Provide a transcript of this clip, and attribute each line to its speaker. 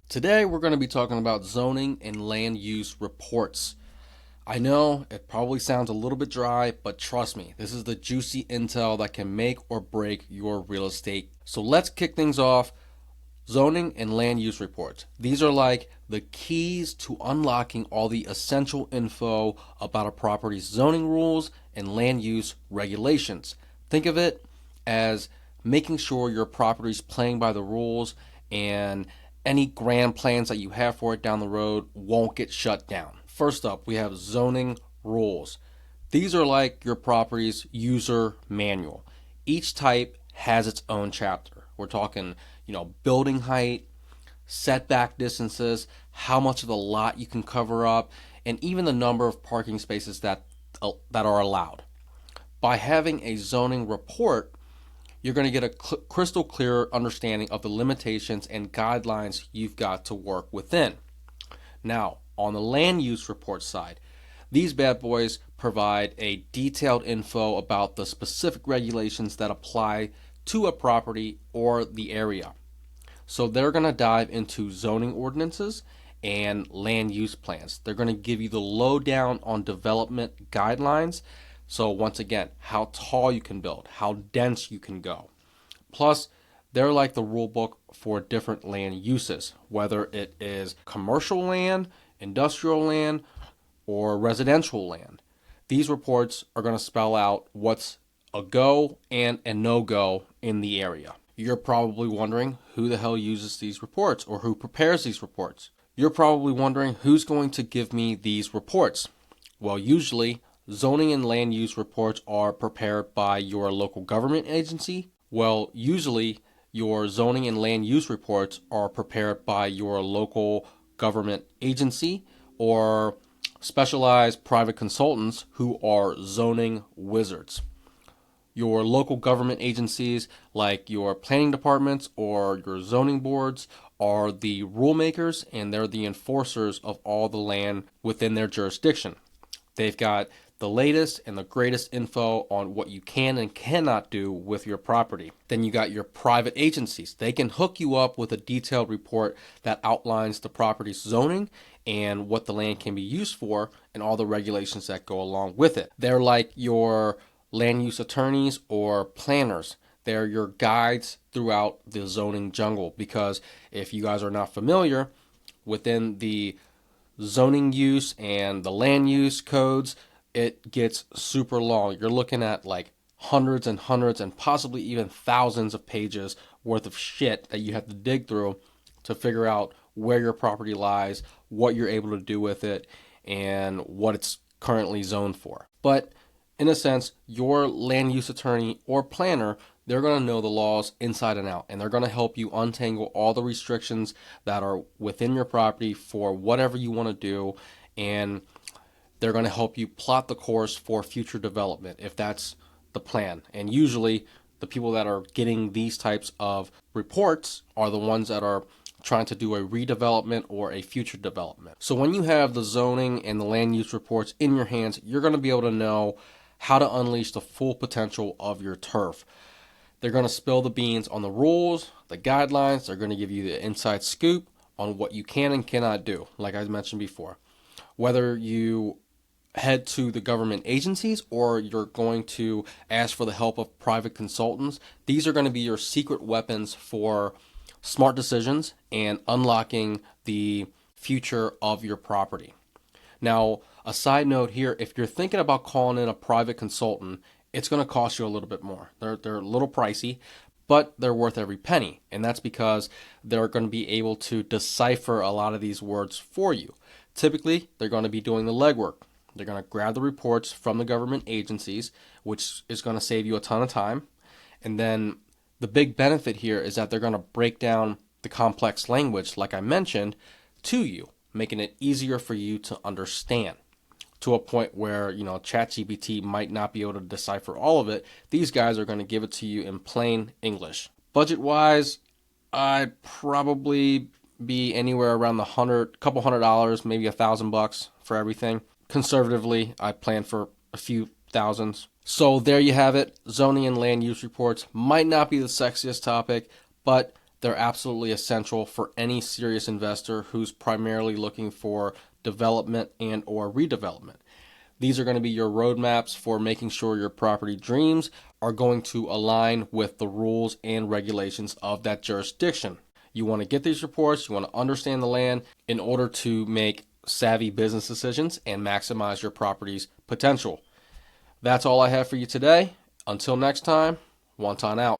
Speaker 1: Today we're going to be talking about zoning and land use reports. I know it probably sounds a little bit dry, but trust me, this is the juicy intel that can make or break your real estate. So let's kick things off. Zoning and land use reports. These are like the keys to unlocking all the essential info about a property's zoning rules and land use regulations. Think of it as making sure your property's playing by the rules and any grand plans that you have for it down the road won't get shut down. First up, we have zoning rules. These are like your property's user manual. Each type has its own chapter. We're talking, building height, setback distances, how much of the lot you can cover up, and even the number of parking spaces that are allowed. By having a zoning report, you're going to get a crystal clear understanding of the limitations and guidelines you've got to work within. Now, on the land use report side, these bad boys provide a detailed info about the specific regulations that apply to a property or the area. So they're going to dive into zoning ordinances and land use plans. They're going to give you the lowdown on development guidelines. So once again, how tall you can build, how dense you can go. Plus, they're like the rule book for different land uses, whether it is commercial land, industrial land, or residential land. These reports are going to spell out what's a go and a no-go in the area. You're probably wondering who the hell uses these reports or who prepares these reports. You're probably wondering who's going to give me these reports. Well, usually zoning and land use reports are prepared by your local government agency. Well, usually your zoning and land use reports are prepared by your local government agency or specialized private consultants who are zoning wizards. Your local government agencies like your planning departments or your zoning boards are the rule makers, and they're the enforcers of all the land within their jurisdiction. They've got the latest and the greatest info on what you can and cannot do with your property. Then you got your private agencies. They can hook you up with a detailed report that outlines the property's zoning and what the land can be used for and all the regulations that go along with it. They're like your land use attorneys or planners. They're your guides throughout the zoning jungle, because if you guys are not familiar within the zoning use and the land use codes, it gets super long. You're looking at like hundreds and hundreds and possibly even thousands of pages worth of shit that you have to dig through to figure out where your property lies, what you're able to do with it, and what it's currently zoned for. But in a sense, your land use attorney or planner, they're going to know the laws inside and out, and they're going to help you untangle all the restrictions that are within your property for whatever you want to do, and they're going to help you plot the course for future development if that's the plan. And usually the people that are getting these types of reports are the ones that are trying to do a redevelopment or a future development. So when you have the zoning and the land use reports in your hands, you're going to be able to know how to unleash the full potential of your turf. They're going to spill the beans on the rules, the guidelines. They're going to give you the inside scoop on what you can and cannot do, like I mentioned before. Whether you head to the government agencies or you're going to ask for the help of private consultants, these are going to be your secret weapons for smart decisions and unlocking the future of your property. Now, a side note here, if you're thinking about calling in a private consultant, it's going to cost you a little bit more. They're a little pricey, but they're worth every penny. And that's because they're going to be able to decipher a lot of these words for you. Typically, they're going to be doing the legwork. They're going to grab the reports from the government agencies, which is going to save you a ton of time. And then the big benefit here is that they're going to break down the complex language, like I mentioned, to you, making it easier for you to understand, to a point where, ChatGPT might not be able to decipher all of it. These guys are going to give it to you in plain English. Budget-wise, I'd probably be anywhere around the couple $100, maybe $1,000 for everything. Conservatively, I plan for a few thousands. So there you have it. Zoning and land use reports might not be the sexiest topic, but They're absolutely essential for any serious investor who's primarily looking for development and or redevelopment. These are going to be your roadmaps for making sure your property dreams are going to align with the rules and regulations of that jurisdiction. You want to get these reports, you want to understand the land in order to make savvy business decisions and maximize your property's potential. That's all I have for you today. Until next time, Wonton out.